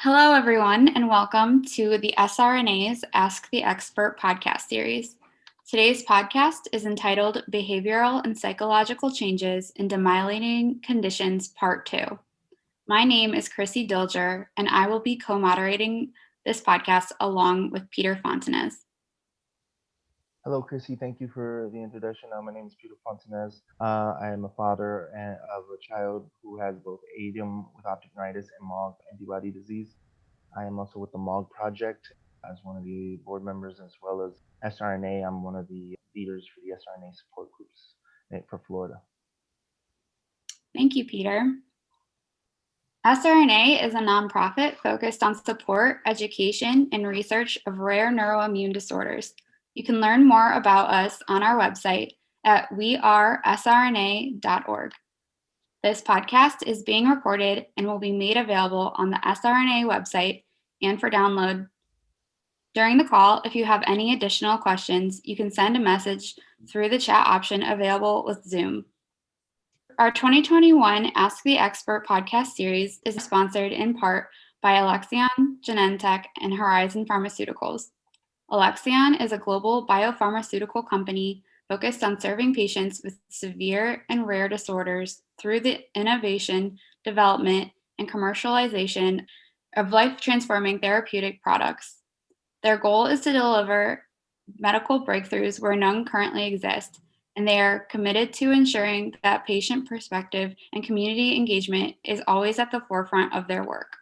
Hello, everyone, and welcome to the SRNA's Ask the Expert podcast series. Today's podcast is entitled Behavioral and Psychological Changes in Demyelinating Conditions, Part 2. My name is Chrissy Dilger, and I will be co-moderating this podcast along with Peter Fontanez. Hello, Chrissy. Thank you for the introduction. My name is Peter Fontanez. I am a father of a child who has both ADM with optic neuritis and MOG antibody disease. I am also with the MOG project as one of the board members, as well as SRNA. I'm one of the leaders for the SRNA support groups for Florida. Thank you, Peter. SRNA is a nonprofit focused on support, education, and research of rare neuroimmune disorders. You can learn more about us on our website at wearesrna.org. This podcast is being recorded and will be made available on the SRNA website and for download. During the call, if you have any additional questions, you can send a message through the chat option available with Zoom. Our 2021 Ask the Expert podcast series is sponsored in part by Alexion, Genentech, and Horizon Pharmaceuticals. Alexion is a global biopharmaceutical company focused on serving patients with severe and rare disorders through the innovation, development, and commercialization of life-transforming therapeutic products. Their goal is to deliver medical breakthroughs where none currently exist, and they are committed to ensuring that patient perspective and community engagement is always at the forefront of their work.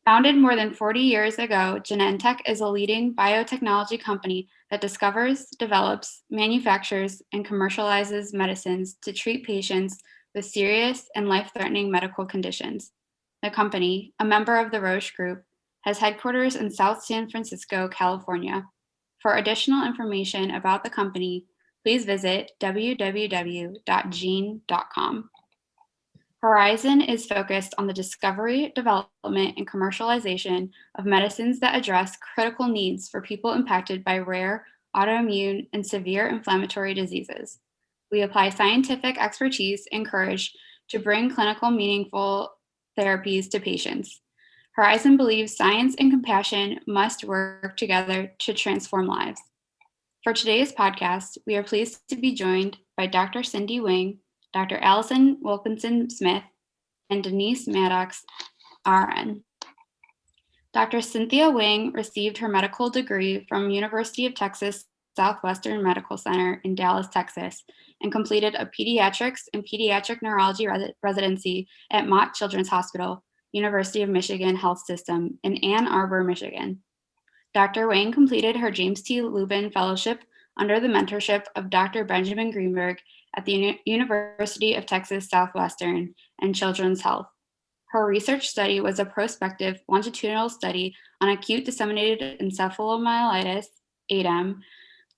Founded more than 40 years ago, Genentech is a leading biotechnology company that discovers, develops, manufactures, and commercializes medicines to treat patients with serious and life-threatening medical conditions. The company, a member of the Roche Group, has headquarters in South San Francisco, California. For additional information about the company, please visit www.gene.com. Horizon is focused on the discovery, development, and commercialization of medicines that address critical needs for people impacted by rare, autoimmune, and severe inflammatory diseases. We apply scientific expertise and courage to bring clinical meaningful therapies to patients. Horizon believes science and compassion must work together to transform lives. For today's podcast, we are pleased to be joined by Dr. Cindy Wang, Dr. Alison Wilkinson-Smith, and Densie Maddox, RN. Dr. Cynthia Wang received her medical degree from University of Texas Southwestern Medical Center in Dallas, Texas, and completed a pediatrics and pediatric neurology residency at Mott Children's Hospital, University of Michigan Health System in Ann Arbor, Michigan. Dr. Wang completed her James T. Lubin Fellowship under the mentorship of Dr. Benjamin Greenberg at the University of Texas Southwestern and Children's Health. Her research study was a prospective longitudinal study on acute disseminated encephalomyelitis, ADEM,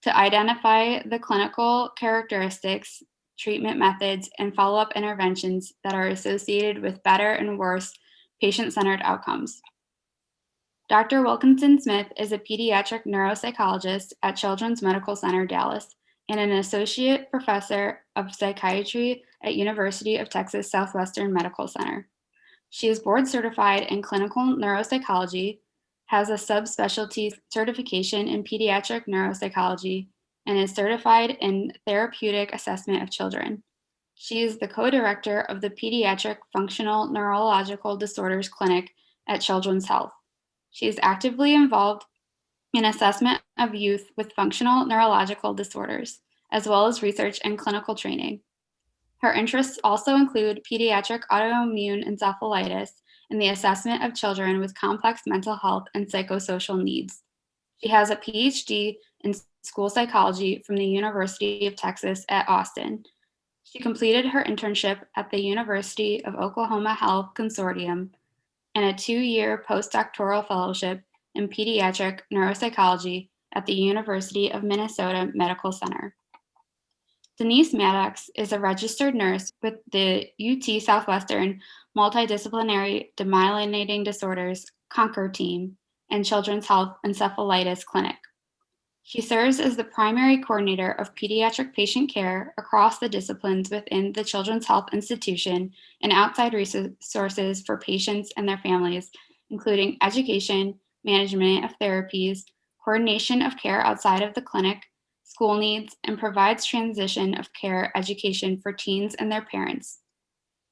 to identify the clinical characteristics, treatment methods, and follow-up interventions that are associated with better and worse patient-centered outcomes. Dr. Wilkinson-Smith is a pediatric neuropsychologist at Children's Medical Center, Dallas, and an associate professor of psychiatry at University of Texas Southwestern Medical Center. She is board certified in clinical neuropsychology, has a subspecialty certification in pediatric neuropsychology, and is certified in therapeutic assessment of children. She is the co-director of the Pediatric Functional Neurological Disorders Clinic at Children's Health. She is actively involved in assessment of youth with functional neurological disorders, as well as research and clinical training. Her interests also include pediatric autoimmune encephalitis and the assessment of children with complex mental health and psychosocial needs. She has a PhD in school psychology from the University of Texas at Austin. She completed her internship at the University of Oklahoma Health Consortium and a 2-year postdoctoral fellowship in pediatric neuropsychology at the University of Minnesota Medical Center. Densie Maddox is a registered nurse with the UT Southwestern Multidisciplinary Demyelinating Disorders CONQUER team and Children's Health Encephalitis Clinic. He serves as the primary coordinator of pediatric patient care across the disciplines within the Children's Health Institution and outside resources for patients and their families, including education, management of therapies, coordination of care outside of the clinic, school needs, and provides transition of care education for teens and their parents.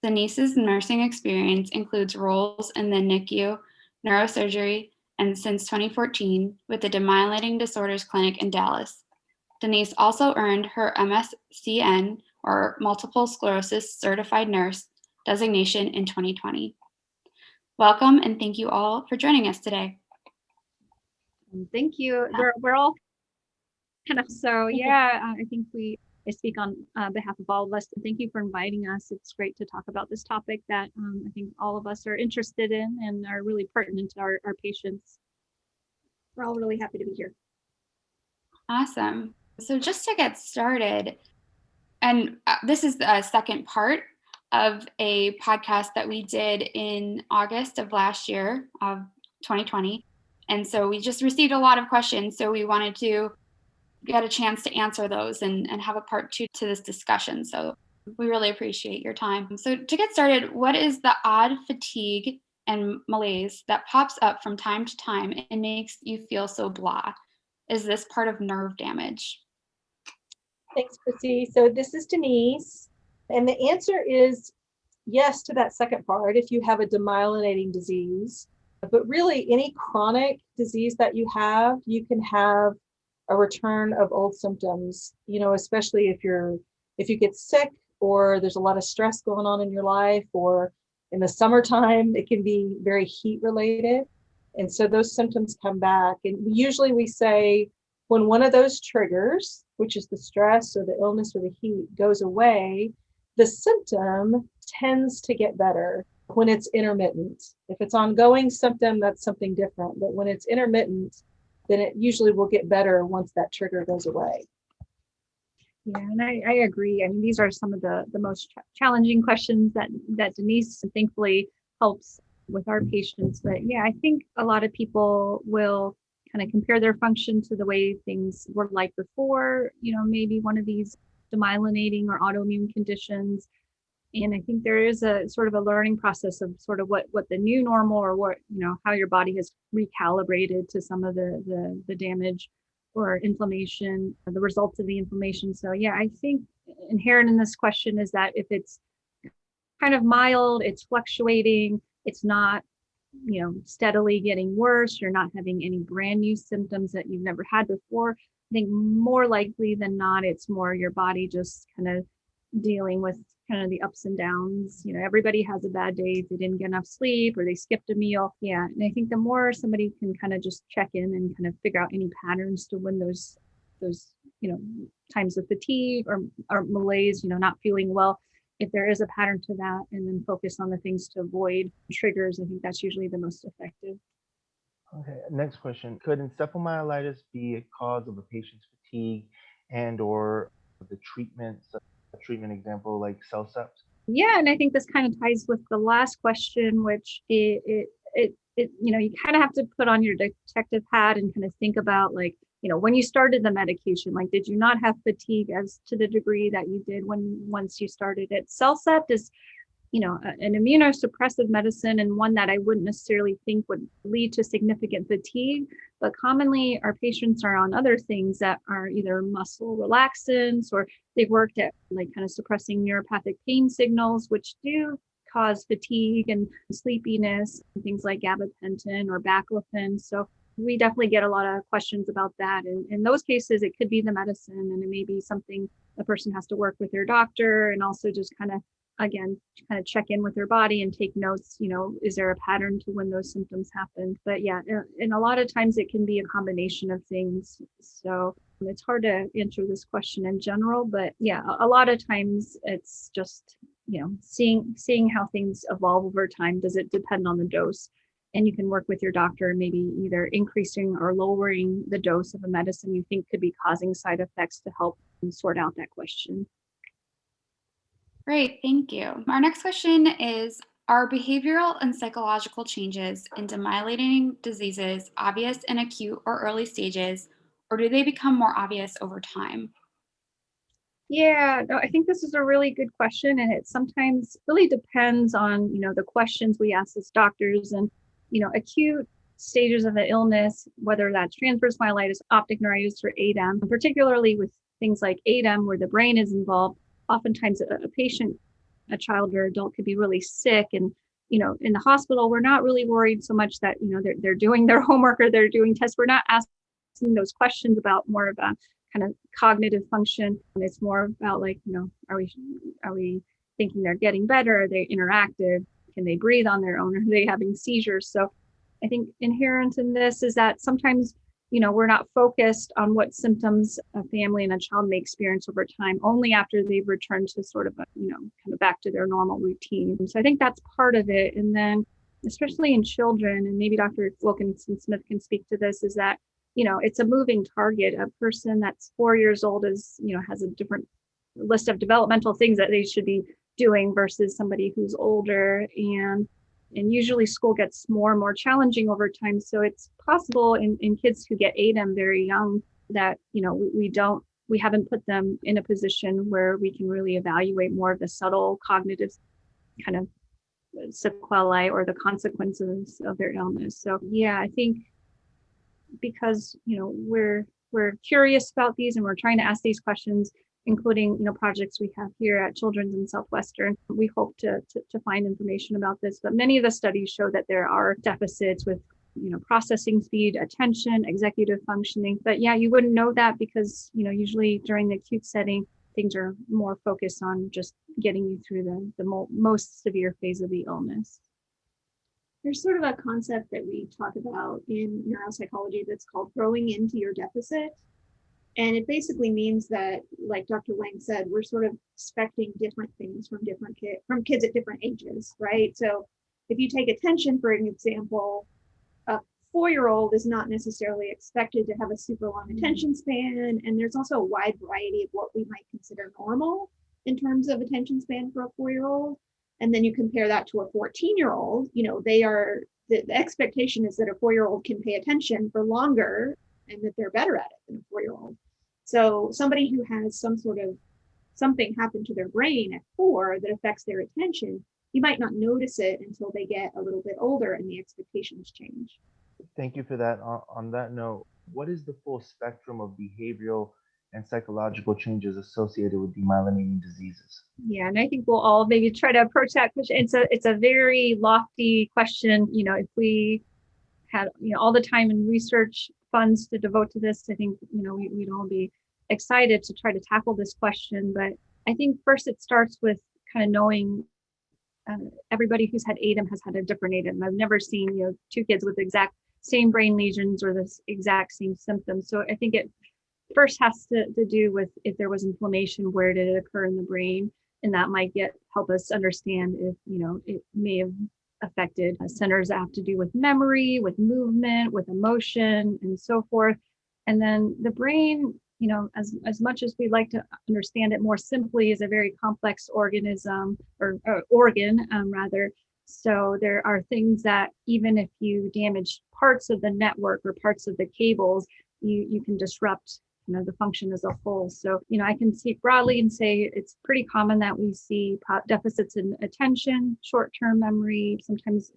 Denise's nursing experience includes roles in the NICU, neurosurgery, and since 2014 with the Demyelinating Disorders Clinic in Dallas. Denise also earned her MSCN, or Multiple Sclerosis Certified Nurse, designation in 2020. Welcome, and thank you all for joining us today. Thank you. We're all kind of, so yeah, I think I speak on behalf of all of us. Thank you for inviting us. It's great to talk about this topic that I think all of us are interested in and are really pertinent to our patients. We're all really happy to be here. Awesome. So just to get started, and this is the second part of a podcast that we did in August of last year, of 2020. And so we just received a lot of questions. So we wanted to get a chance to answer those and have a part 2 to this discussion. So we really appreciate your time. So to get started, what is the odd fatigue and malaise that pops up from time to time and makes you feel so blah? Is this part of nerve damage? Thanks, Chrissy. So this is Denise. And the answer is yes to that second part if you have a demyelinating disease. But really, any chronic disease that you have, you can have a return of old symptoms, especially if you get sick or there's a lot of stress going on in your life, or in the summertime, it can be very heat related. And so those symptoms come back. And usually we say when one of those triggers, which is the stress or the illness or the heat, goes away, the symptom tends to get better when it's intermittent. If it's ongoing symptom, that's something different. But when it's intermittent, then it usually will get better once that trigger goes away. Yeah, and I agree. I mean, these are some of the most challenging questions that Denise thankfully helps with our patients. But yeah, I think a lot of people will kind of compare their function to the way things were like before, maybe one of these demyelinating or autoimmune conditions. And I think there is a sort of a learning process of sort of what the new normal, or what, how your body has recalibrated to some of the damage or inflammation, the results of the inflammation. So yeah, I think inherent in this question is that if it's kind of mild, it's fluctuating, it's not, steadily getting worse, you're not having any brand new symptoms that you've never had before, I think more likely than not, it's more your body just kind of dealing with kind of the ups and downs. Everybody has a bad day if they didn't get enough sleep or they skipped a meal. Yeah. And I think the more somebody can kind of just check in and kind of figure out any patterns to when those times of fatigue or malaise, not feeling well, if there is a pattern to that, and then focus on the things to avoid triggers, I think that's usually the most effective. Okay, next question. Could encephalomyelitis be a cause of a patient's fatigue and or the treatments? A treatment example like CellCept? Yeah, and I think this kind of ties with the last question, which you kind of have to put on your detective hat and kind of think about, like, when you started the medication, like, did you not have fatigue as to the degree that you did once you started it? CellCept is, an immunosuppressive medicine, and one that I wouldn't necessarily think would lead to significant fatigue. But commonly, our patients are on other things that are either muscle relaxants, or they've worked at like kind of suppressing neuropathic pain signals, which do cause fatigue and sleepiness, and things like gabapentin or baclofen. So we definitely get a lot of questions about that. And in those cases, it could be the medicine, and it may be something a person has to work with their doctor, and also just kind of check in with their body and take notes, is there a pattern to when those symptoms happen? But yeah, and a lot of times it can be a combination of things. So it's hard to answer this question in general, but yeah, a lot of times it's just, seeing how things evolve over time. Does it depend on the dose? And you can work with your doctor, maybe either increasing or lowering the dose of a medicine you think could be causing side effects to help sort out that question. Great, thank you. Our next question is, are behavioral and psychological changes in demyelinating diseases obvious in acute or early stages, or do they become more obvious over time? Yeah, no, I think this is a really good question, and it sometimes really depends on, the questions we ask as doctors, and, acute stages of the illness, whether that's transverse myelitis, optic neuritis, or ADEM, particularly with things like ADEM where the brain is involved. Oftentimes a patient, a child or adult, could be really sick, and in the hospital we're not really worried so much that they're doing their homework or they're doing tests. We're not asking those questions about more of a kind of cognitive function. It's more about like, are we thinking they're getting better? Are they interactive? Can they breathe on their own? Are they having seizures? So I think inherent in this is that sometimes, we're not focused on what symptoms a family and a child may experience over time, only after they've returned to sort of kind of back to their normal routine. So I think that's part of it. And then, especially in children, and maybe Dr. Wilkinson-Smith can speak to this, is that it's a moving target. A person that's 4 years old has a different list of developmental things that they should be doing versus somebody who's older. And usually school gets more and more challenging over time. So it's possible in kids who get ADEM very young that, we haven't put them in a position where we can really evaluate more of the subtle cognitive kind of sequelae or the consequences of their illness. So yeah, I think because we're curious about these and we're trying to ask these questions, including projects we have here at Children's in Southwestern, we hope to find information about this. But many of the studies show that there are deficits with processing speed, attention, executive functioning. But yeah, you wouldn't know that because usually during the acute setting, things are more focused on just getting you through the most severe phase of the illness. There's sort of a concept that we talk about in neuropsychology that's called growing into your deficit. And it basically means that, like Dr. Wang said, we're sort of expecting different things from kids at different ages, right? So if you take attention, for an example, a 4-year-old is not necessarily expected to have a super long attention span. And there's also a wide variety of what we might consider normal in terms of attention span for a 4-year-old. And then you compare that to a 14-year-old, the expectation is that a 4-year-old can pay attention for longer and that they're better at it than a 4-year-old. So somebody who has something happen to their brain at 4 that affects their attention, you might not notice it until they get a little bit older and the expectations change. Thank you for that. On that note, what is the full spectrum of behavioral and psychological changes associated with demyelinating diseases? Yeah, and I think we'll all maybe try to approach that question. It's a very lofty question. If we had all the time and research funds to devote to this, I think we'd all be excited to try to tackle this question. But I think first it starts with kind of knowing everybody who's had ADEM has had a different ADEM. I've never seen 2 kids with the exact same brain lesions or the exact same symptoms. So I think it first has to do with if there was inflammation, where did it occur in the brain, and that might help us understand if it may have affected centers that have to do with memory, with movement, with emotion, and so forth. And then the brain, as much as we like to understand it more simply, is a very complex organism or organ rather. So there are things that even if you damage parts of the network or parts of the cables, you can disrupt the function as a whole. So, I can speak broadly and say it's pretty common that we see deficits in attention, short-term memory, sometimes,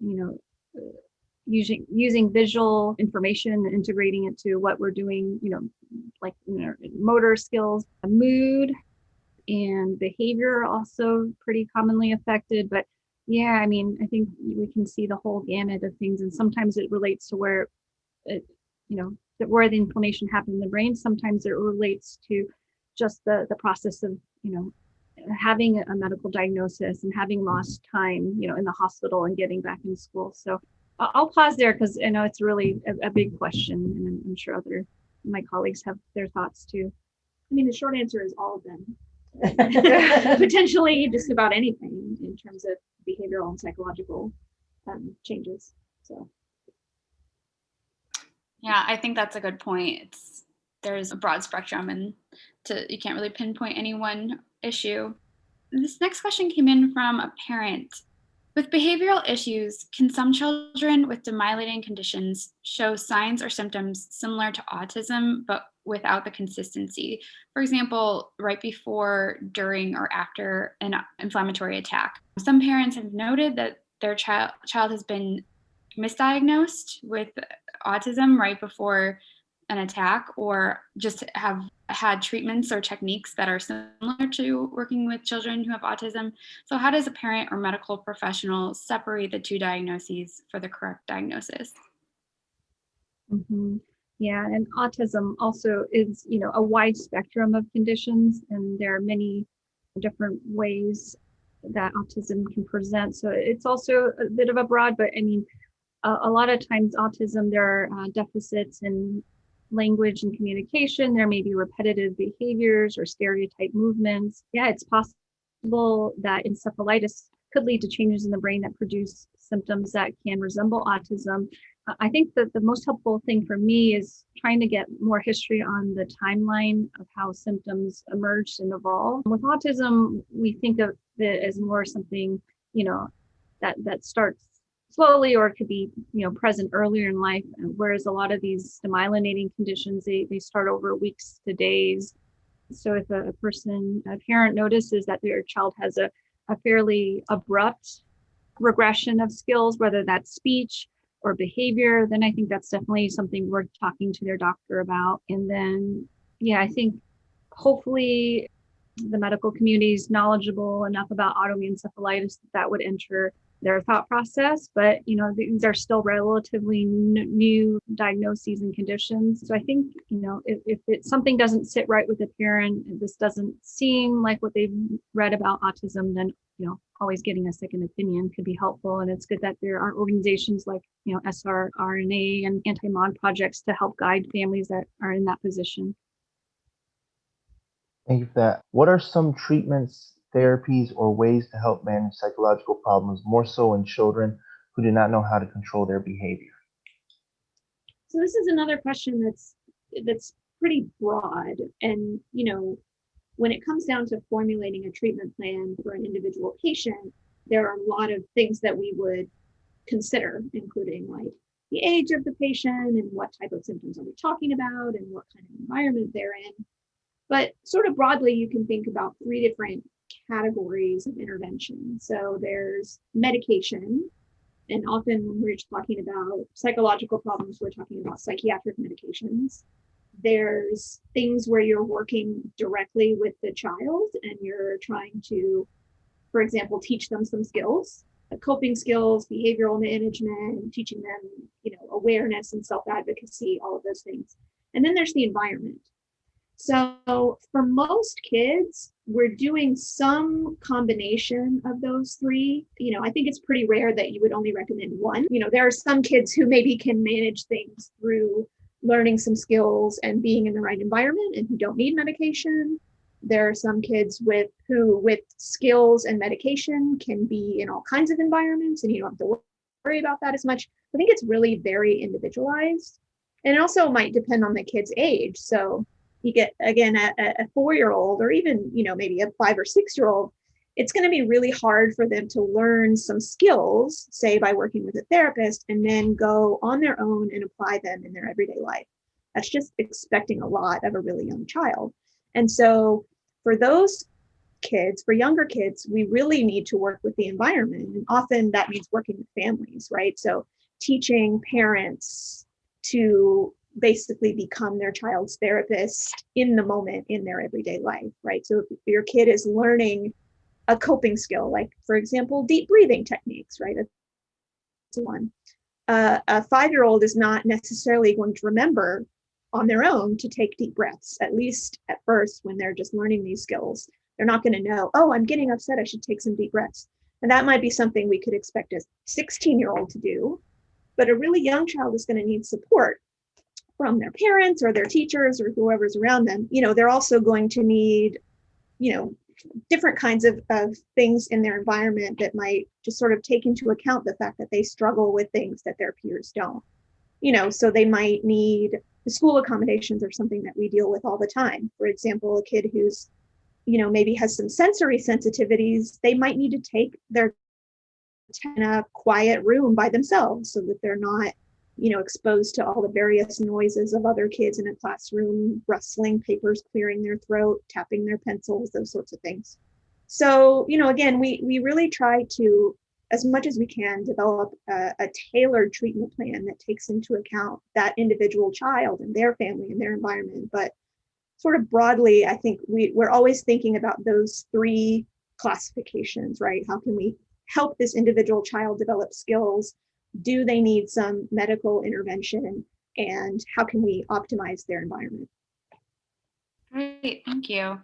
using visual information and integrating it to what we're doing, like motor skills, mood and behavior are also pretty commonly affected. But yeah, I think we can see the whole gamut of things. And sometimes it relates to where where the inflammation happened in the brain. Sometimes it relates to just the process of, having a medical diagnosis and having lost time, in the hospital and getting back in school. So I'll pause there because I know it's really a big question, and I'm sure my colleagues have their thoughts too. The short answer is all of them. Potentially just about anything in terms of behavioral and psychological changes. So. Yeah, I think that's a good point. There's a broad spectrum and you can't really pinpoint any one issue. This next question came in from a parent. With behavioral issues, can some children with demyelinating conditions show signs or symptoms similar to autism, but without the consistency. For example, right before, during, or after an inflammatory attack. Some parents have noted that their child has been misdiagnosed with autism right before an attack, or just have had treatments or techniques that are similar to working with children who have autism. So how does a parent or medical professional separate the two diagnoses for the correct diagnosis? Mm-hmm. Yeah, and autism also is, a wide spectrum of conditions, and there are many different ways that autism can present. So it's also a bit of a broad, but I mean, a lot of times autism, there are deficits in language and communication. There may be repetitive behaviors or stereotype movements. Yeah, it's possible that encephalitis could lead to changes in the brain that produce symptoms that can resemble autism. I think that the most helpful thing for me is trying to get more history on the timeline of how symptoms emerged and evolved. With autism, we think of it as more something, that starts slowly, or it could be, present earlier in life. Whereas a lot of these demyelinating conditions, they start over weeks to days. So if a parent notices that their child has a fairly abrupt regression of skills, whether that's speech or behavior, then I think that's definitely something worth talking to their doctor about. And then, I think hopefully the medical community is knowledgeable enough about autoimmune encephalitis that would enter their thought process. But, these are still relatively new diagnoses and conditions. So I think, if something doesn't sit right with a parent, if this doesn't seem like what they've read about autism, then, always getting a second opinion could be helpful. And it's good that there are organizations like, SRNA and anti-MOG projects to help guide families that are in that position. Thank you for that. What are some treatments, therapies, or ways to help manage psychological problems, more so in children who do not know how to control their behavior? So this is another question that's pretty broad. And, when it comes down to formulating a treatment plan for an individual patient, there are a lot of things that we would consider, including like the age of the patient and what type of symptoms are we talking about and what kind of environment they're in. But sort of broadly, you can think about 3 different categories of intervention. So there's medication, and often when we're talking about psychological problems, we're talking about psychiatric medications. There's things where you're working directly with the child and you're trying to, for example, teach them some skills, coping skills, behavioral management, teaching them, awareness and self-advocacy, all of those things. And then there's the environment. So for most kids, we're doing some combination of those 3. I think it's pretty rare that you would only recommend one. There are some kids who maybe can manage things through learning some skills and being in the right environment and who don't need medication. There are some kids who with skills and medication can be in all kinds of environments and you don't have to worry about that as much. I think it's really very individualized. And it also might depend on the kid's age. So you get, again, a 4-year-old or even, maybe a 5 or 6-year-old, it's going to be really hard for them to learn some skills, say by working with a therapist, and then go on their own and apply them in their everyday life. That's just expecting a lot of a really young child. And so for those kids, for younger kids, we really need to work with the environment. And often that means working with families, right? So teaching parents to basically become their child's therapist in the moment in their everyday life, right? So if your kid is learning a coping skill, like for example, deep breathing techniques, right? That's one. A 5-year-old is not necessarily going to remember on their own to take deep breaths, at least at first when they're just learning these skills. They're not going to know, oh, I'm getting upset, I should take some deep breaths. And that might be something we could expect a 16-year-old to do. But a really young child is going to need support from their parents or their teachers or whoever's around them. They're also going to need, different kinds of things in their environment that might just sort of take into account the fact that they struggle with things that their peers don't. So they might need the school accommodations or something that we deal with all the time. For example, a kid who's, maybe has some sensory sensitivities, they might need to take their in a quiet room by themselves so that they're not, exposed to all the various noises of other kids in a classroom, rustling papers, clearing their throat, tapping their pencils, those sorts of things. So, again, we really try to, as much as we can, develop a tailored treatment plan that takes into account that individual child and their family and their environment. But sort of broadly, I think we're always thinking about those three classifications, right? How can we help this individual child develop skills? Do they need some medical intervention? And how can we optimize their environment? Great, thank you.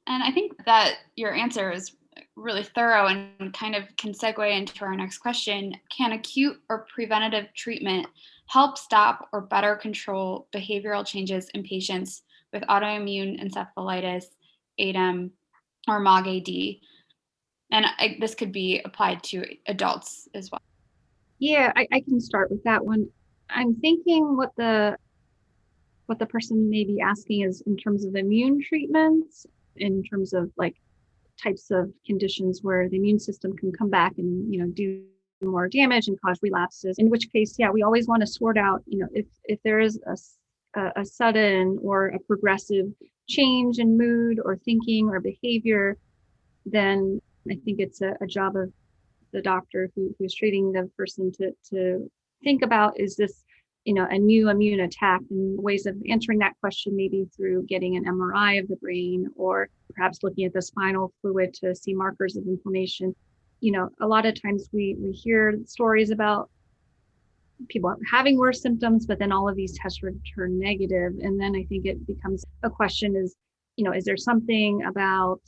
And I think that your answer is really thorough and kind of can segue into our next question. Can acute or preventative treatment help stop or better control behavioral changes in patients with autoimmune encephalitis, ADEM, or MOG-AD? And this could be applied to adults as well. Yeah, I can start with that one. I'm thinking what the person may be asking is in terms of immune treatments, in terms of like types of conditions where the immune system can come back and do more damage and cause relapses, in which case, yeah, we always want to sort out, if there is a sudden or a progressive change in mood or thinking or behavior, then I think it's a job of the doctor who's treating the person to think about, is this a new immune attack, and ways of answering that question maybe through getting an MRI of the brain, or perhaps looking at the spinal fluid to see markers of inflammation. A lot of times we hear stories about people having worse symptoms, but then all of these tests return negative. And then I think it becomes a question is there something about,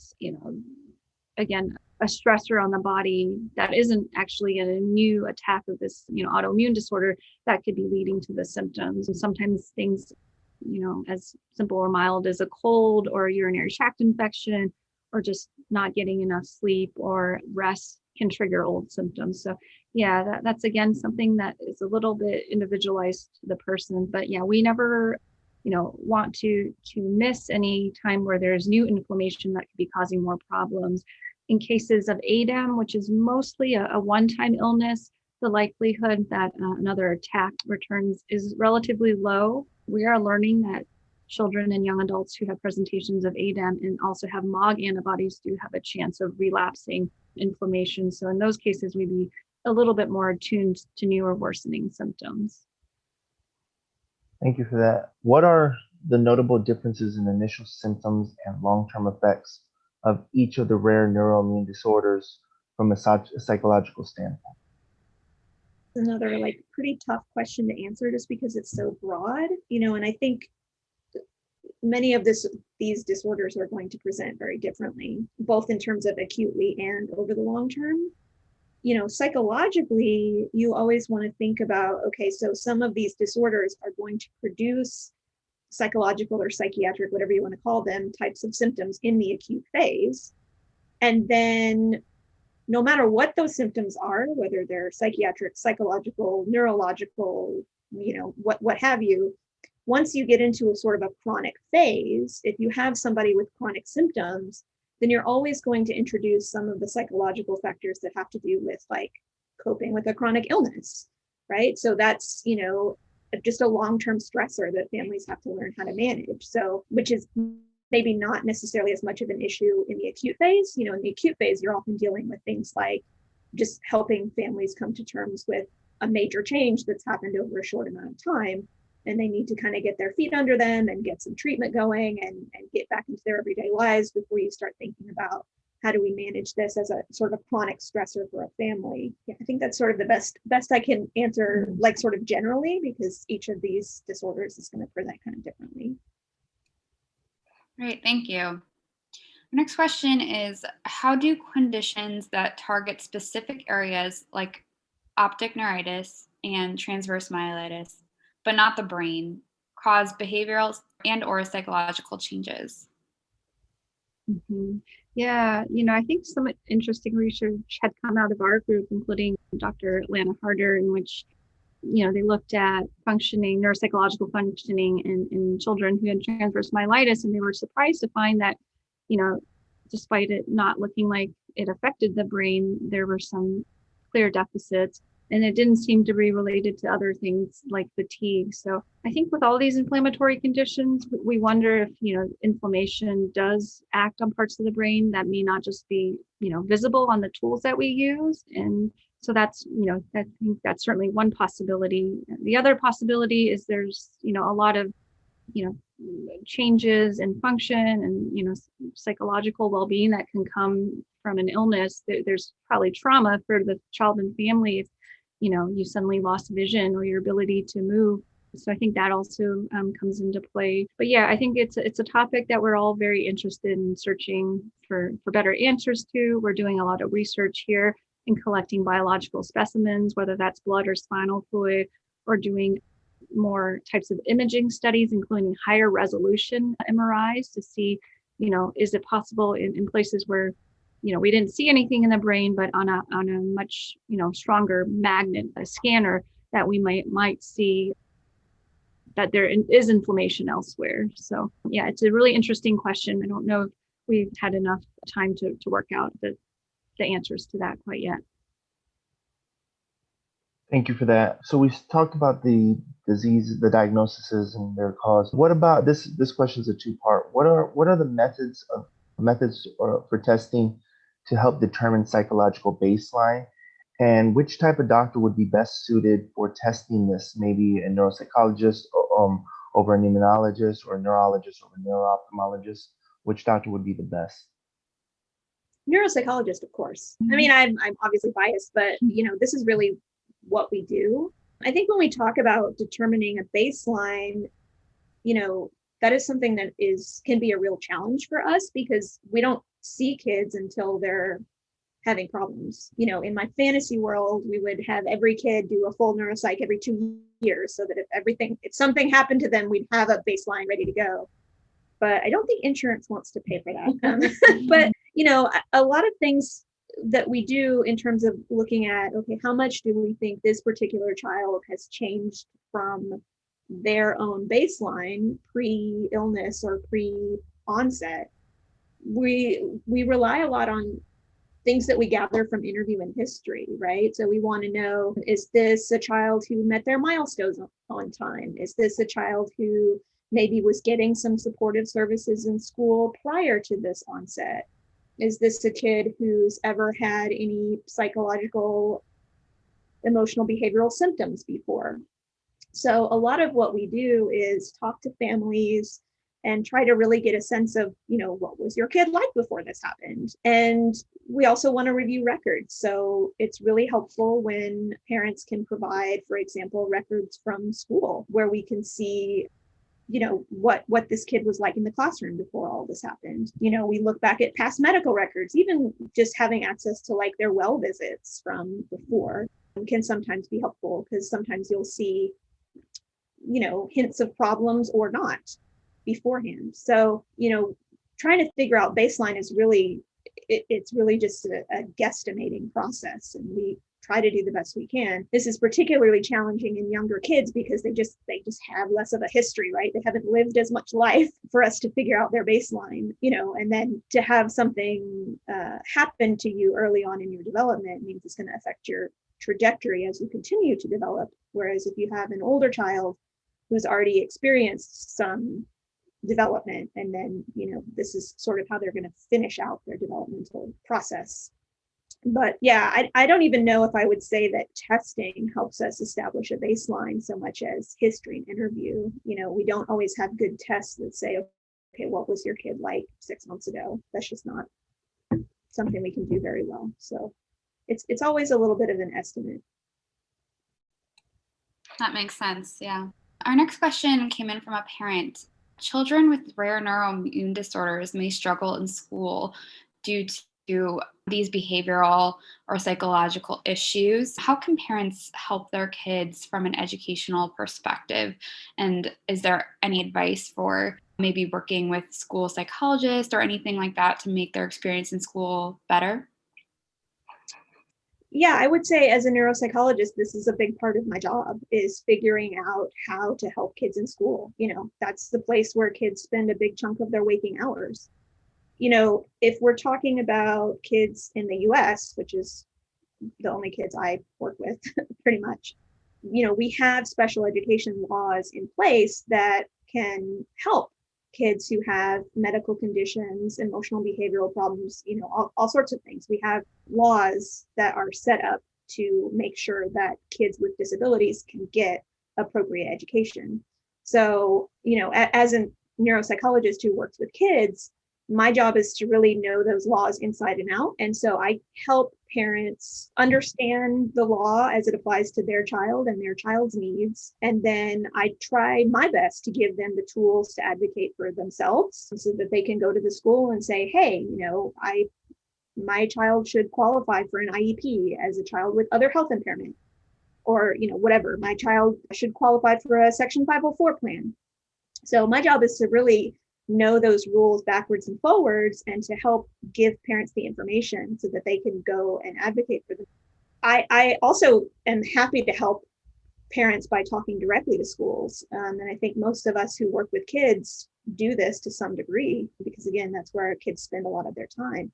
again, a stressor on the body that isn't actually a new attack of this, autoimmune disorder that could be leading to the symptoms. And sometimes things, as simple or mild as a cold or a urinary tract infection, or just not getting enough sleep or rest can trigger old symptoms. So yeah, that's again something that is a little bit individualized to the person. But yeah, we never want to miss any time where there's new inflammation that could be causing more problems. In cases of ADEM, which is mostly a one-time illness, the likelihood that another attack returns is relatively low. We are learning that children and young adults who have presentations of ADEM and also have MOG antibodies do have a chance of relapsing inflammation. So in those cases, we'd be a little bit more attuned to new or worsening symptoms. Thank you for that. What are the notable differences in initial symptoms and long-term effects of each of the rare neuroimmune disorders from a psychological standpoint? Another pretty tough question to answer just because it's so broad, and I think many of these disorders are going to present very differently, both in terms of acutely and over the long term. Psychologically, you always want to think about, okay, so some of these disorders are going to produce psychological or psychiatric, whatever you want to call them, types of symptoms in the acute phase. And then no matter what those symptoms are, whether they're psychiatric, psychological, neurological, what have you, once you get into a sort of a chronic phase, if you have somebody with chronic symptoms, then you're always going to introduce some of the psychological factors that have to do with coping with a chronic illness, right? So that's, just a long-term stressor that families have to learn how to manage. So, which is maybe not necessarily as much of an issue in the acute phase. In the acute phase, you're often dealing with things like just helping families come to terms with a major change that's happened over a short amount of time. And they need to kind of get their feet under them and get some treatment going and get back into their everyday lives before you start thinking about how do we manage this as a sort of chronic stressor for a family. Yeah, I think that's sort of the best I can answer, sort of generally, because each of these disorders is going to present kind of differently. Great, thank you. Our next question is, how do conditions that target specific areas like optic neuritis and transverse myelitis, but not the brain, cause behavioral and or psychological changes? Mm-hmm. Yeah, I think some interesting research had come out of our group, including Dr. Atlanta Harder, in which, they looked at neuropsychological functioning in children who had transverse myelitis, and they were surprised to find that, despite it not looking like it affected the brain, there were some clear deficits. And it didn't seem to be related to other things like fatigue. So I think with all these inflammatory conditions, we wonder if, inflammation does act on parts of the brain that may not just be, visible on the tools that we use. And so that's, I think that's certainly one possibility. The other possibility is there's, a lot of, changes in function and, psychological well-being that can come from an illness. There's probably trauma for the child and family if, you suddenly lost vision or your ability to move. So I think that also comes into play. But yeah, I think it's a topic that we're all very interested in searching for better answers to. We're doing a lot of research here in collecting biological specimens, whether that's blood or spinal fluid, or doing more types of imaging studies, including higher resolution MRIs to see, is it possible in places where, we didn't see anything in the brain, but on a much, stronger magnet, a scanner, that we might see that there is inflammation elsewhere. So yeah, it's a really interesting question. I don't know if we've had enough time to work out the answers to that quite yet. Thank you for that. So we talked about the disease, the diagnoses and their cause. What about this? This question is a two-part. What are the methods for testing to help determine psychological baseline? And which type of doctor would be best suited for testing this? Maybe a neuropsychologist over an immunologist, or a neurologist over a neuro-ophthalmologist? Which doctor would be the best? Neuropsychologist, of course. I mean, I'm obviously biased, but this is really what we do. I think when we talk about determining a baseline, that is something that can be a real challenge for us, because we don't see kids until they're having problems. In my fantasy world, we would have every kid do a full neuropsych every 2 years, so that if something happened to them, we'd have a baseline ready to go. But I don't think insurance wants to pay for that. But a lot of things that we do in terms of looking at, okay, how much do we think this particular child has changed from their own baseline pre-illness or pre-onset? We rely a lot on things that we gather from interview and history, right? So we want to know, is this a child who met their milestones on time? Is this a child who maybe was getting some supportive services in school prior to this onset? Is this a kid who's ever had any psychological, emotional, behavioral symptoms before? So a lot of what we do is talk to families and try to really get a sense of, what was your kid like before this happened? And we also want to review records. So it's really helpful when parents can provide, for example, records from school where we can see what this kid was like in the classroom before all this happened. We look back at past medical records, even just having access to like their well visits from before can sometimes be helpful, because sometimes you'll see, hints of problems or not beforehand. So, trying to figure out baseline is really, it's really just a guesstimating process, and we try to do the best we can. This is particularly challenging in younger kids because they just have less of a history, right? They haven't lived as much life for us to figure out their baseline, and then to have something happen to you early on in your development means it's going to affect your trajectory as you continue to develop. Whereas if you have an older child who's already experienced some development, and then, this is sort of how they're going to finish out their developmental process. But yeah, I don't even know if I would say that testing helps us establish a baseline so much as history and interview. We don't always have good tests that say, okay, what was your kid like 6 months ago? That's just not something we can do very well. So it's always a little bit of an estimate. That makes sense. Yeah. Our next question came in from a parent. Children with rare neuroimmune disorders may struggle in school due to these behavioral or psychological issues. How can parents help their kids from an educational perspective? And is there any advice for maybe working with school psychologists or anything like that to make their experience in school better? Yeah, I would say as a neuropsychologist, this is a big part of my job, is figuring out how to help kids in school. That's the place where kids spend a big chunk of their waking hours. If we're talking about kids in the US, which is the only kids I work with pretty much. We have special education laws in place that can help kids who have medical conditions, emotional behavioral problems, all sorts of things. We have laws that are set up to make sure that kids with disabilities can get appropriate education. So, as a neuropsychologist who works with kids, my job is to really know those laws inside and out. And so I help parents understand the law as it applies to their child and their child's needs. And then I try my best to give them the tools to advocate for themselves so that they can go to the school and say, hey, my child should qualify for an IEP as a child with other health impairment, or, whatever, my child should qualify for a Section 504 plan. So my job is to really know those rules backwards and forwards and to help give parents the information so that they can go and advocate for them. I also am happy to help parents by talking directly to schools. And I think most of us who work with kids do this to some degree, because again, that's where kids spend a lot of their time.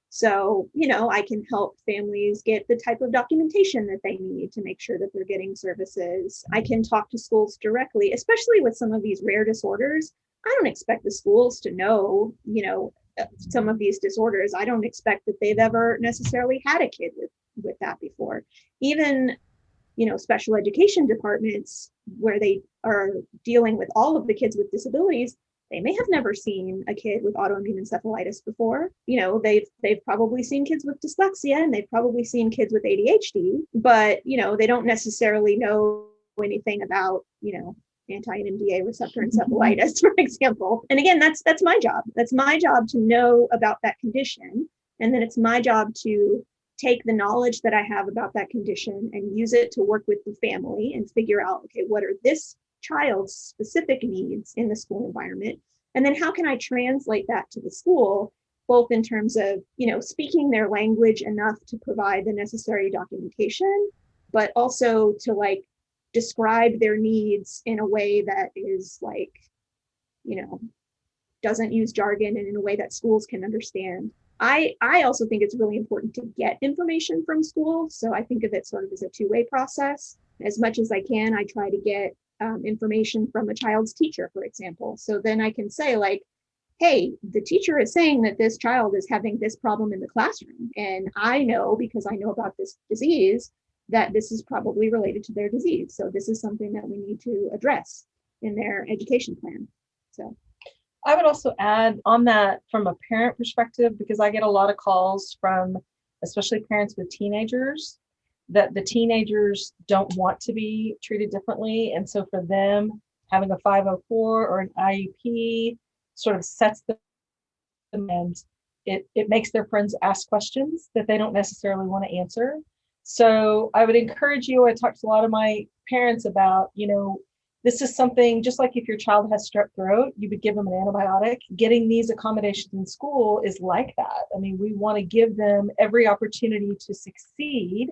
So, I can help families get the type of documentation that they need to make sure that they're getting services. I can talk to schools directly, especially with some of these rare disorders. I don't expect the schools to know, some of these disorders. I don't expect that they've ever necessarily had a kid with that before. Even, special education departments where they are dealing with all of the kids with disabilities, they may have never seen a kid with autoimmune encephalitis before. They've probably seen kids with dyslexia, and they've probably seen kids with ADHD, but, they don't necessarily know anything about, anti-NMDA receptor encephalitis, for example. And again, that's my job. That's my job to know about that condition. And then it's my job to take the knowledge that I have about that condition and use it to work with the family and figure out, okay, what are this child's specific needs in the school environment? And then how can I translate that to the school, both in terms of, speaking their language enough to provide the necessary documentation, but also to describe their needs in a way that is doesn't use jargon and in a way that schools can understand. I also think it's really important to get information from school. So I think of it sort of as a two-way process. As much as I can, I try to get information from a child's teacher, for example. So then I can say hey, the teacher is saying that this child is having this problem in the classroom. And I know, because I know about this disease, that this is probably related to their disease. So this is something that we need to address in their education plan. So I would also add on that from a parent perspective, because I get a lot of calls from especially parents with teenagers, that the teenagers don't want to be treated differently. And so for them, having a 504 or an IEP sort of sets them, and it makes their friends ask questions that they don't necessarily want to answer. So I would encourage you, I talk to a lot of my parents about, this is something, just like if your child has strep throat, you would give them an antibiotic. Getting these accommodations in school is like that. I mean, we want to give them every opportunity to succeed.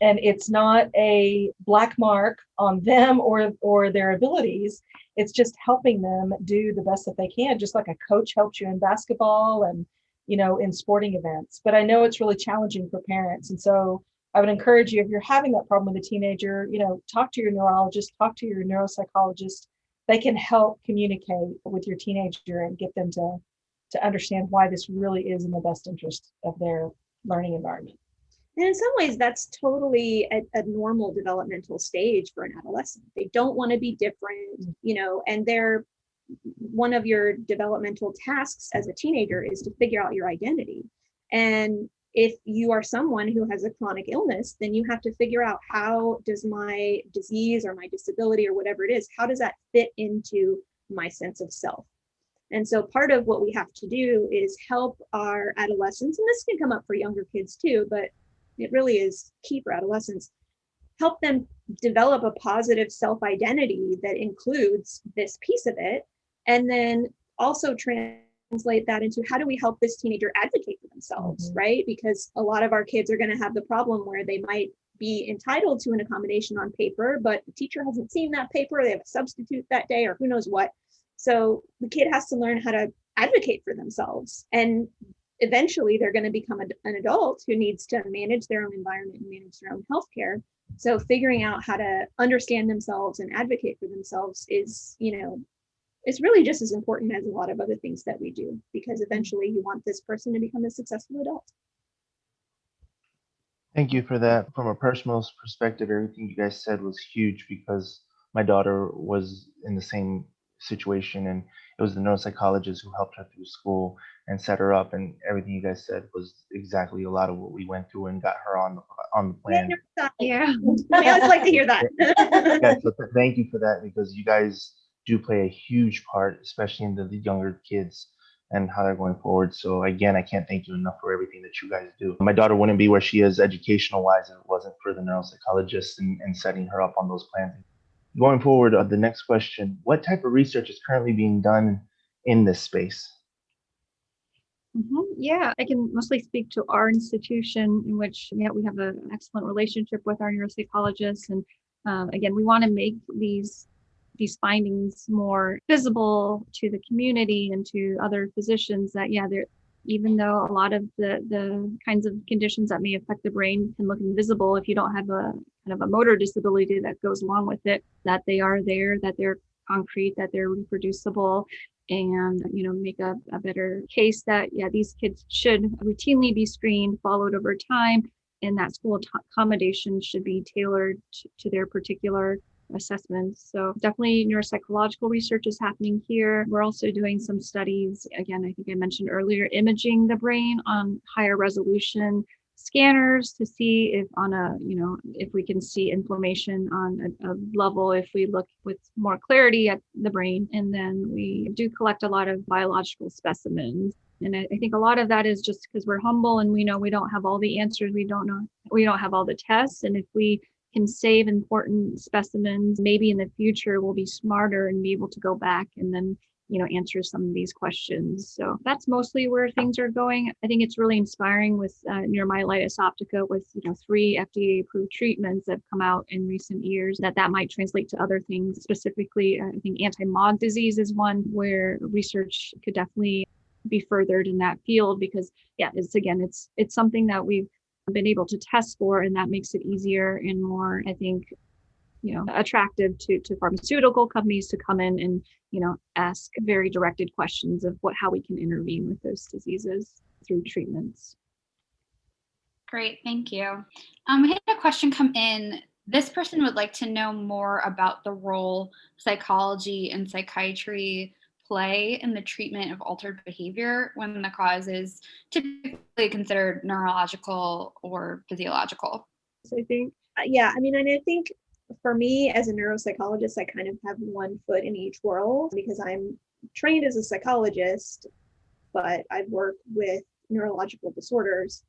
And it's not a black mark on them or their abilities. It's just helping them do the best that they can, just like a coach helps you in basketball and, in sporting events. But I know it's really challenging for parents. And so I would encourage you, if you're having that problem with a teenager, talk to your neurologist, talk to your neuropsychologist. They can help communicate with your teenager and get them to understand why this really is in the best interest of their learning environment. And in some ways, that's totally a normal developmental stage for an adolescent. They don't want to be different, and one of your developmental tasks as a teenager is to figure out your identity. And if you are someone who has a chronic illness, then you have to figure out, how does my disease or my disability or whatever it is, how does that fit into my sense of self? And so part of what we have to do is help our adolescents, and this can come up for younger kids too, but it really is key for adolescents, help them develop a positive self-identity that includes this piece of it, and then also translate that into, how do we help this teenager advocate for themselves, right? Because a lot of our kids are going to have the problem where they might be entitled to an accommodation on paper, but the teacher hasn't seen that paper, they have a substitute that day, or who knows what. So the kid has to learn how to advocate for themselves. And eventually they're going to become an adult who needs to manage their own environment and manage their own healthcare. So figuring out how to understand themselves and advocate for themselves is, it's really just as important as a lot of other things that we do, because eventually you want this person to become a successful adult. Thank you for that. From a personal perspective, everything you guys said was huge because my daughter was in the same situation, and it was the neuropsychologist who helped her through school and set her up. And everything you guys said was exactly a lot of what we went through and got her on the plan. Yeah, I always like to hear that. Yeah, so thank you for that, because you guys do play a huge part, especially in the younger kids and how they're going forward. So again, I can't thank you enough for everything that you guys do. My daughter wouldn't be where she is educational wise if it wasn't for the neuropsychologist and setting her up on those plans. Going forward, the next question, what type of research is currently being done in this space? Yeah, I can mostly speak to our institution, in which we have an excellent relationship with our neuropsychologists. And again, we want to make these findings more visible to the community and to other physicians, that they're, even though a lot of the kinds of conditions that may affect the brain can look invisible if you don't have a kind of a motor disability that goes along with it, that they are there, that they're concrete, that they're reproducible, and make a better case that these kids should routinely be screened, followed over time, and that school accommodation should be tailored to their particular assessments. So definitely neuropsychological research is happening here. We're also doing some studies, again, I think I mentioned earlier, imaging the brain on higher resolution scanners to see if if we can see inflammation on a level, if we look with more clarity at the brain. And then we do collect a lot of biological specimens. And I think a lot of that is just because we're humble and we know we don't have all the answers. We don't have all the tests. And if we can save important specimens, maybe in the future we'll be smarter and be able to go back and then answer some of these questions. So that's mostly where things are going. I think it's really inspiring with neuromyelitis optica, with 3 FDA approved treatments that have come out in recent years, that might translate to other things. Specifically, I think anti-MOG disease is one where research could definitely be furthered in that field, because it's something that we've been able to test for, and that makes it easier and more, I think, attractive to pharmaceutical companies to come in and ask very directed questions of how we can intervene with those diseases through treatments. Great, thank you. We had a question come in. This person would like to know more about the role psychology and psychiatry play in the treatment of altered behavior when the cause is typically considered neurological or physiological. So I think, I think for me as a neuropsychologist, I kind of have one foot in each world, because I'm trained as a psychologist, but I've worked with neurological disorders.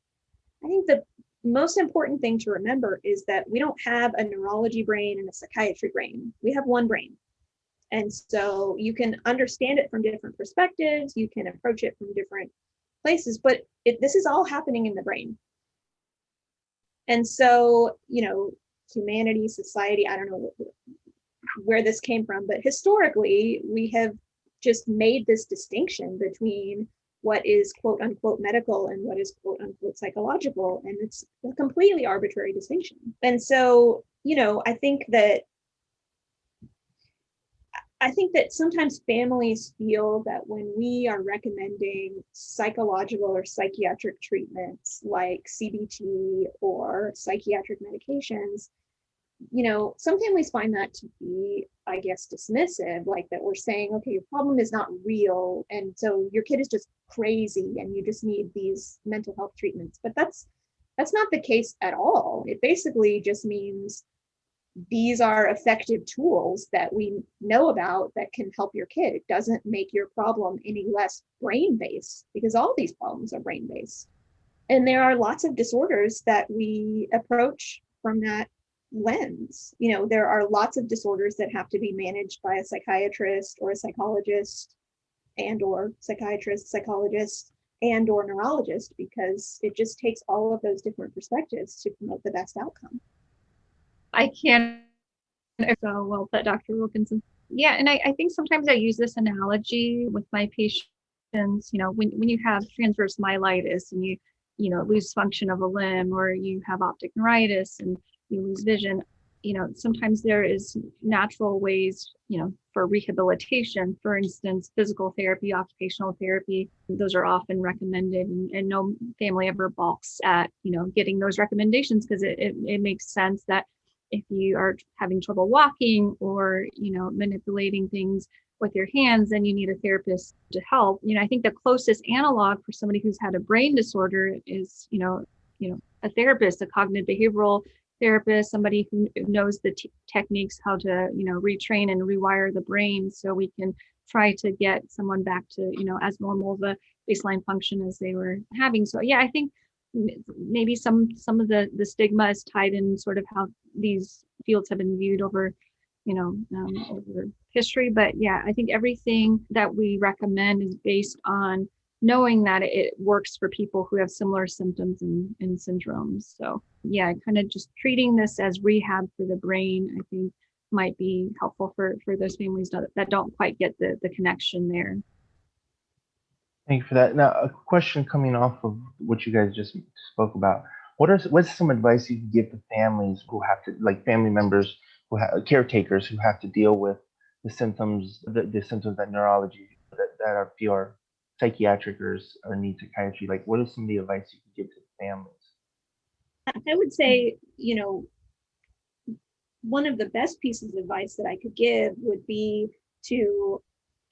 I think the most important thing to remember is that we don't have a neurology brain and a psychiatry brain. We have one brain. And so you can understand it from different perspectives, you can approach it from different places, but this is all happening in the brain. And so, humanity, society, I don't know where this came from, but historically, we have just made this distinction between what is quote unquote medical and what is quote unquote psychological. And it's a completely arbitrary distinction. And so, I think that sometimes families feel that when we are recommending psychological or psychiatric treatments like CBT or psychiatric medications, some families find that to be, I guess, dismissive, like that we're saying, okay, your problem is not real, and so your kid is just crazy and you just need these mental health treatments. But that's not the case at all. It basically just means these are effective tools that we know about that can help your kid. It doesn't make your problem any less brain-based, because all these problems are brain-based. And there are lots of disorders that we approach from that lens. There are lots of disorders that have to be managed by a psychiatrist or a psychologist and or psychiatrist, psychologist, and or neurologist, because it just takes all of those different perspectives to promote the best outcome. I can't so well put, Dr. Wilkinson. Yeah, and I think sometimes I use this analogy with my patients When you have transverse myelitis and you lose function of a limb, or you have optic neuritis and you lose vision, sometimes there is natural ways, for rehabilitation. For instance, physical therapy, occupational therapy, those are often recommended, and no family ever balks at, getting those recommendations, because it makes sense that if you are having trouble walking or, manipulating things with your hands, then you need a therapist to help. I think the closest analog for somebody who's had a brain disorder is, a therapist, a cognitive behavioral therapist, somebody who knows the techniques, how to, retrain and rewire the brain, so we can try to get someone back to, as normal of a baseline function as they were having. So yeah, I think maybe some of the stigma is tied in sort of how these fields have been viewed over over history. But yeah, I think everything that we recommend is based on knowing that it works for people who have similar symptoms and syndromes. So yeah, kind of just treating this as rehab for the brain, I think might be helpful for those families that don't quite get the connection there. Thank you for that. Now, a question coming off of what you guys just spoke about. What's some advice you can give to families who have to, like family members, caretakers who have to deal with the symptoms that neurology that are pure psychiatric or need psychiatry? Like, what is some of the advice you can give to the families? I would say, one of the best pieces of advice that I could give would be to,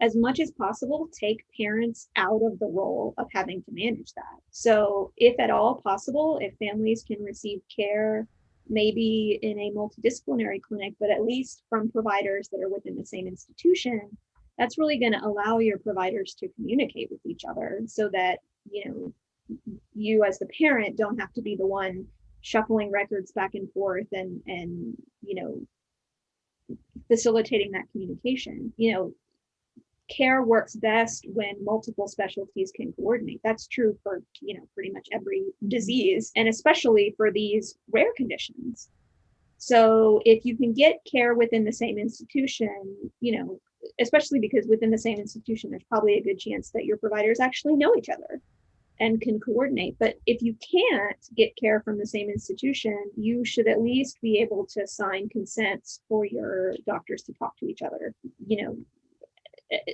as much as possible, take parents out of the role of having to manage that. So if at all possible, if families can receive care, maybe in a multidisciplinary clinic, but at least from providers that are within the same institution, that's really going to allow your providers to communicate with each other, so that, you as the parent don't have to be the one shuffling records back and forth and facilitating that communication. Care works best when multiple specialties can coordinate. That's true for, pretty much every disease, and especially for these rare conditions. So if you can get care within the same institution, especially because within the same institution, there's probably a good chance that your providers actually know each other and can coordinate. But if you can't get care from the same institution, you should at least be able to sign consents for your doctors to talk to each other.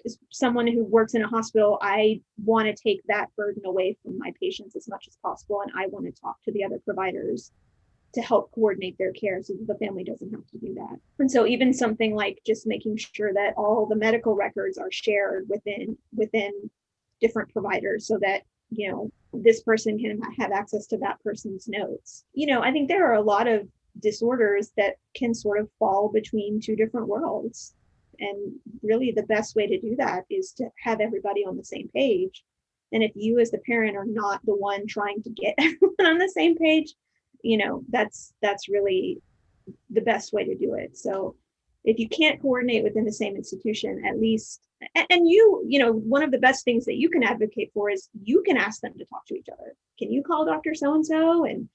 As someone who works in a hospital, I want to take that burden away from my patients as much as possible, and I want to talk to the other providers to help coordinate their care so that the family doesn't have to do that. And so even something like just making sure that all the medical records are shared within different providers, so that this person can have access to that person's notes. I think there are a lot of disorders that can sort of fall between two different worlds. And really the best way to do that is to have everybody on the same page. And if you as the parent are not the one trying to get everyone on the same page, that's really the best way to do it. So if you can't coordinate within the same institution, at least, and one of the best things that you can advocate for is you can ask them to talk to each other. Can you call Dr. So-and-so and,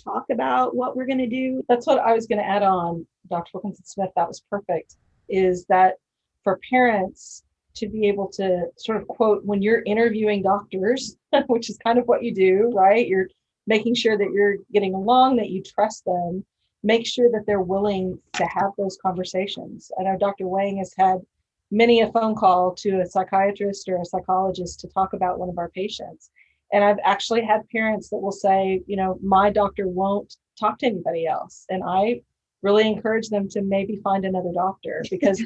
talk about what we're going to do? That's what I was going to add on, Dr. Wilkinson-Smith. That was perfect. Is that for parents to be able to sort of quote, when you're interviewing doctors, which is kind of what you do, right? You're making sure that you're getting along, that you trust them, make sure that they're willing to have those conversations. I know Dr. Wang has had many a phone call to a psychiatrist or a psychologist to talk about one of our patients. And I've actually had parents that will say, my doctor won't talk to anybody else. And I really encourage them to maybe find another doctor, because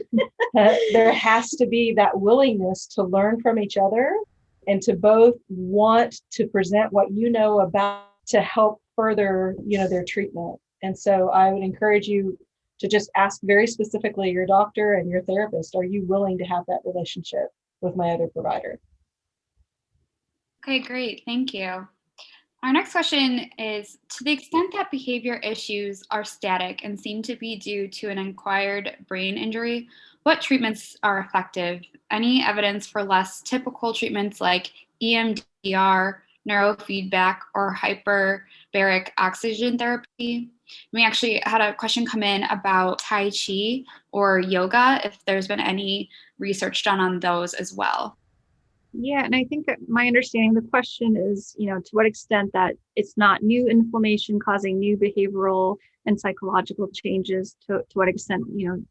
there has to be that willingness to learn from each other and to both want to present what about to help further, their treatment. And so I would encourage you to just ask very specifically your doctor and your therapist, are you willing to have that relationship with my other provider? Okay, great. Thank you. Our next question is, to the extent that behavior issues are static and seem to be due to an acquired brain injury, what treatments are effective? Any evidence for less typical treatments like EMDR, neurofeedback, or hyperbaric oxygen therapy? We actually had a question come in about Tai Chi or yoga, if there's been any research done on those as well. Yeah, and I think that my understanding of the question is, to what extent that it's not new information causing new behavioral and psychological changes, to what extent,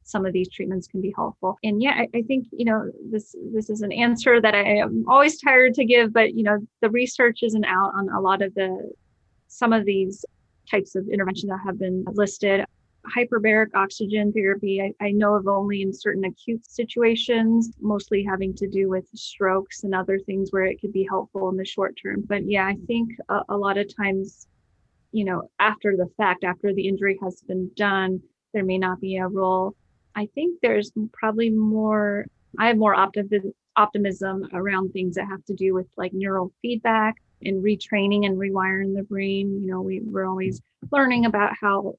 some of these treatments can be helpful. And yeah, I think, this is an answer that I am always tired to give, but, the research isn't out on a lot of some of these types of intervention that have been listed. Hyperbaric oxygen therapy, I know of only in certain acute situations, mostly having to do with strokes and other things where it could be helpful in the short term. But yeah, I think a lot of times, after the fact, after the injury has been done, there may not be a role. I think there's probably more, I have more optimism around things that have to do with like neural feedback and retraining and rewiring the brain. We're always learning about how,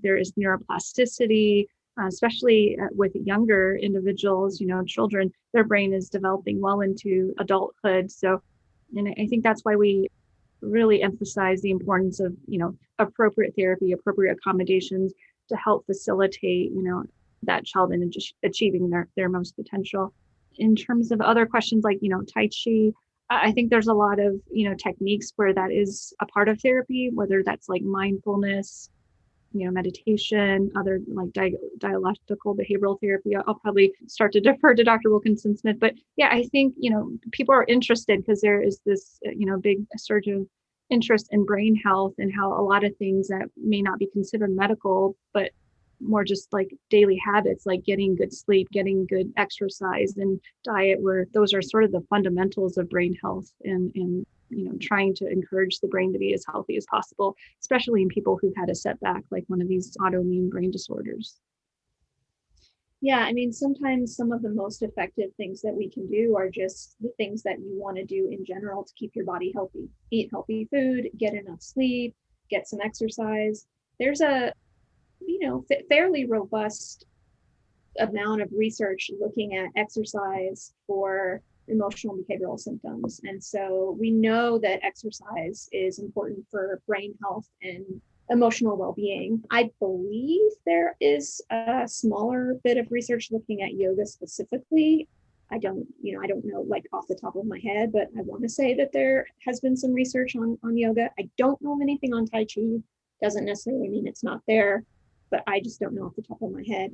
there is neuroplasticity, especially with younger individuals, children, their brain is developing well into adulthood. So, and I think that's why we really emphasize the importance of, appropriate therapy, appropriate accommodations to help facilitate, that child in achieving their most potential. In terms of other questions like, Tai Chi, I think there's a lot of, techniques where that is a part of therapy, whether that's like mindfulness, meditation, other like dialectical behavioral therapy. I'll probably start to defer to Dr. Wilkinson-Smith, but yeah, I think, people are interested because there is this, big surge of interest in brain health and how a lot of things that may not be considered medical, but more just like daily habits, like getting good sleep, getting good exercise and diet, where those are sort of the fundamentals of brain health and trying to encourage the brain to be as healthy as possible, especially in people who've had a setback, like one of these autoimmune brain disorders. Yeah, I mean, sometimes some of the most effective things that we can do are just the things that you want to do in general to keep your body healthy. Eat healthy food, get enough sleep, get some exercise. There's a fairly robust amount of research looking at exercise for emotional and behavioral symptoms. And so we know that exercise is important for brain health and emotional well-being. I believe there is a smaller bit of research looking at yoga specifically. I don't know like off the top of my head, but I want to say that there has been some research on yoga. I don't know of anything on Tai Chi. Doesn't necessarily mean it's not there, but I just don't know off the top of my head.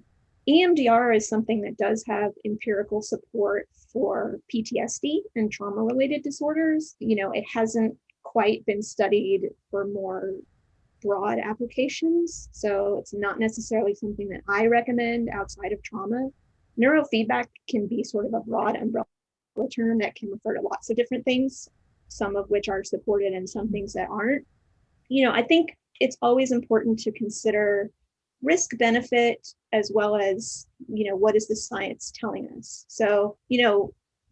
EMDR is something that does have empirical support for PTSD and trauma-related disorders. It hasn't quite been studied for more broad applications, so it's not necessarily something that I recommend outside of trauma. Neurofeedback can be sort of a broad umbrella term that can refer to lots of different things, some of which are supported and some things that aren't. I think it's always important to consider risk benefit as well as, what is the science telling us? So,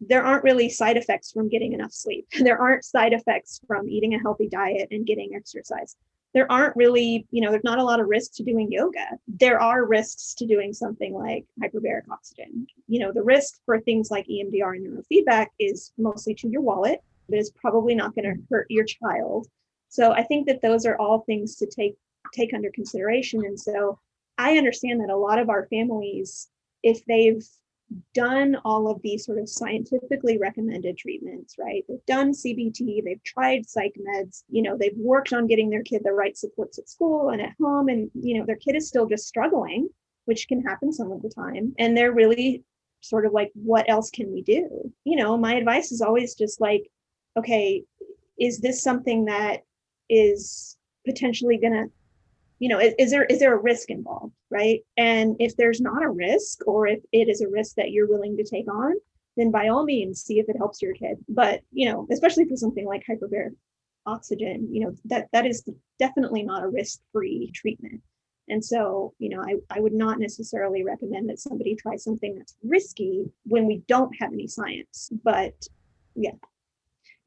there aren't really side effects from getting enough sleep. There aren't side effects from eating a healthy diet and getting exercise. There aren't really, there's not a lot of risks to doing yoga. There are risks to doing something like hyperbaric oxygen. The risk for things like EMDR and neurofeedback is mostly to your wallet, but it's probably not going to hurt your child. So I think that those are all things to take under consideration. And so I understand that a lot of our families, if they've done all of these sort of scientifically recommended treatments, right? They've done CBT, they've tried psych meds, they've worked on getting their kid the right supports at school and at home, and their kid is still just struggling, which can happen some of the time. And they're really sort of like, what else can we do? My advice is always just like, okay, is this something that is potentially gonna, is there a risk involved, right? And if there's not a risk, or if it is a risk that you're willing to take on, then by all means see if it helps your kid. But especially for something like hyperbaric oxygen, that is definitely not a risk-free treatment. And so, I would not necessarily recommend that somebody try something that's risky when we don't have any science. But yeah.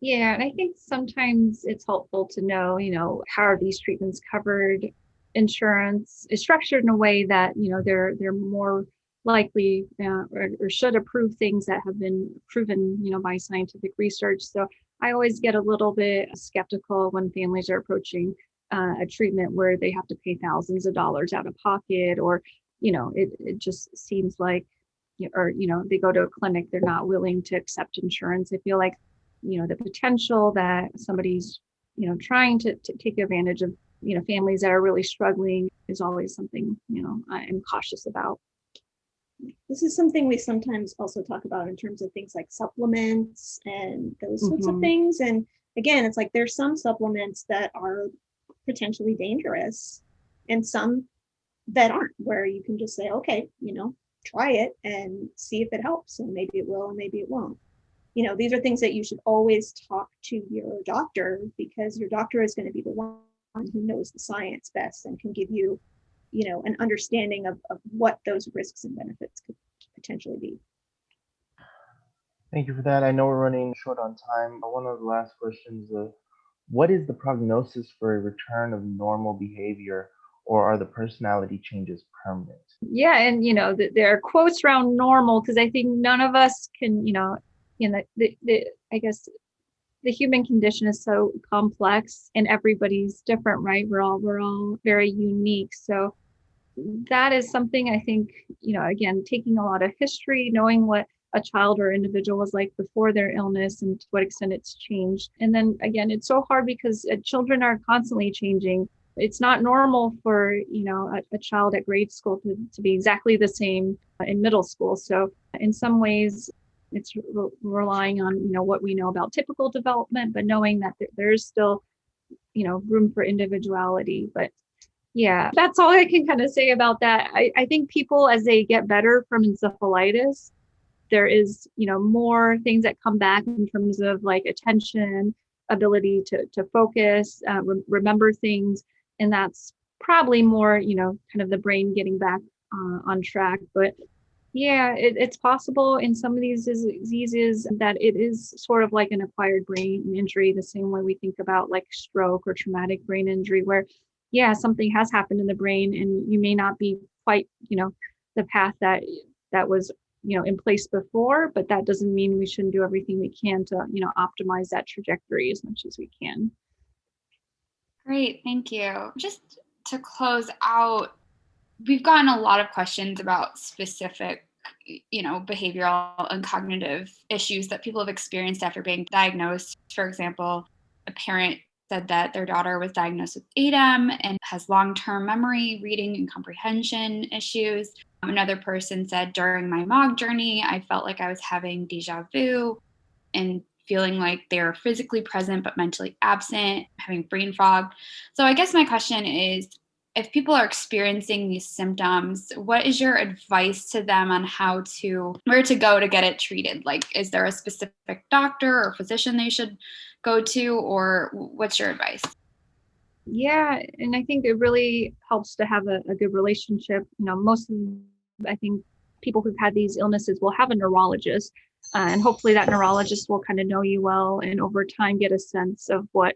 Yeah, and I think sometimes it's helpful to know, how are these treatments covered? Insurance is structured in a way that, they're more likely or should approve things that have been proven, by scientific research. So I always get a little bit skeptical when families are approaching a treatment where they have to pay thousands of dollars out of pocket, or, it just seems like or, they go to a clinic, they're not willing to accept insurance. I feel like, the potential that somebody's, trying to take advantage of, families that are really struggling is always something, I'm cautious about. This is something we sometimes also talk about in terms of things like supplements and those sorts of things. And again, it's like there's some supplements that are potentially dangerous and some that aren't, where you can just say, okay, try it and see if it helps, and maybe it will and maybe it won't. These are things that you should always talk to your doctor, because your doctor is going to be the one who knows the science best and can give you an understanding of what those risks and benefits could potentially be. Thank you for that. I know we're running short on time, but one of the last questions, what is the prognosis for a return of normal behavior, or are the personality changes permanent? Yeah, and there are quotes around normal, because I think none of us can, I guess the human condition is so complex and everybody's different, right? We're all very unique. So that is something I think, again, taking a lot of history, knowing what a child or individual was like before their illness and to what extent it's changed. And then again, it's so hard because children are constantly changing. It's not normal for, a child at grade school to be exactly the same in middle school. So in some ways, it's relying on, what we know about typical development, but knowing that there's still, room for individuality. But yeah, that's all I can kind of say about that. I think people, as they get better from encephalitis, there is, more things that come back in terms of like attention, ability to focus, remember things. And that's probably more, kind of the brain getting back on track. But yeah, it's possible in some of these diseases that it is sort of like an acquired brain injury, the same way we think about like stroke or traumatic brain injury, where yeah, something has happened in the brain and you may not be quite, the path that was, in place before, but that doesn't mean we shouldn't do everything we can to, optimize that trajectory as much as we can. Great, thank you. Just to close out, we've gotten a lot of questions about specific, behavioral and cognitive issues that people have experienced after being diagnosed. For example, a parent said that their daughter was diagnosed with ADEM and has long-term memory, reading, and comprehension issues. Another person said, during my MOG journey, I felt like I was having déjà vu and feeling like they're physically present but mentally absent, having brain fog. So I guess my question is, if people are experiencing these symptoms, what is your advice to them on where to go to get it treated? Like, is there a specific doctor or physician they should go to, or what's your advice? Yeah, and I think it really helps to have a good relationship. Most of, I think, people who've had these illnesses will have a neurologist, and hopefully that neurologist will kind of know you well and over time get a sense of what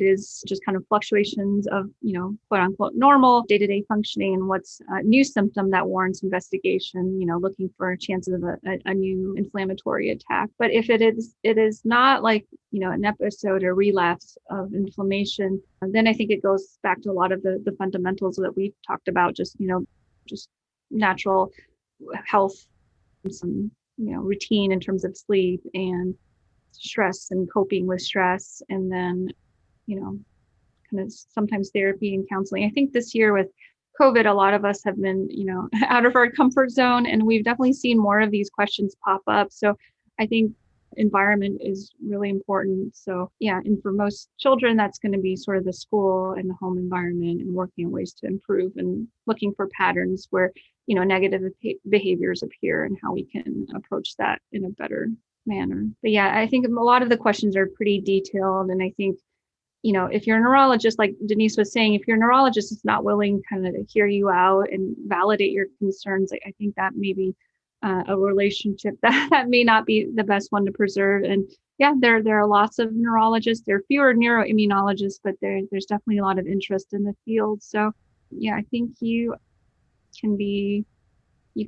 is just kind of fluctuations of, quote unquote, normal day-to-day functioning, and what's a new symptom that warrants investigation, looking for chances of a new inflammatory attack. But if it is not like, an episode or relapse of inflammation, then I think it goes back to a lot of the fundamentals that we've talked about, just natural health, some, routine in terms of sleep and stress and coping with stress, and then kind of sometimes therapy and counseling. I think this year with COVID, a lot of us have been out of our comfort zone, and we've definitely seen more of these questions pop up. So I think environment is really important. So yeah, and for most children, that's going to be sort of the school and the home environment, and working on ways to improve and looking for patterns where negative behaviors appear and how we can approach that in a better manner. But yeah, I think a lot of the questions are pretty detailed, and I think if you're a neurologist, like Denise was saying, if your neurologist is not willing kind of to hear you out and validate your concerns, I think that may be a relationship that may not be the best one to preserve. And yeah, there are lots of neurologists. There are fewer neuroimmunologists, but there's definitely a lot of interest in the field. So yeah, I think you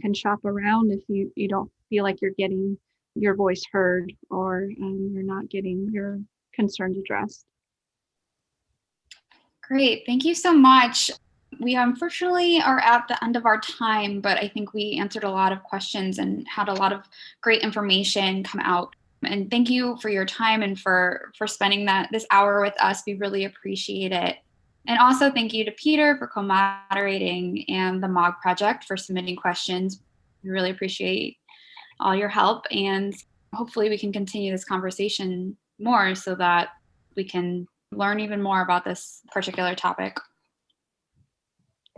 can shop around if you don't feel like you're getting your voice heard, or you're not getting your concerns addressed. Great, thank you so much. We unfortunately are at the end of our time, but I think we answered a lot of questions and had a lot of great information come out. And thank you for your time and for spending this hour with us. We really appreciate it. And also thank you to Peter for co-moderating and the MOG Project for submitting questions. We really appreciate all your help, and hopefully we can continue this conversation more so that we can learn even more about this particular topic.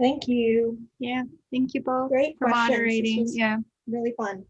Thank you. Yeah, thank you both Great for questions. This moderating. was Yeah. really fun.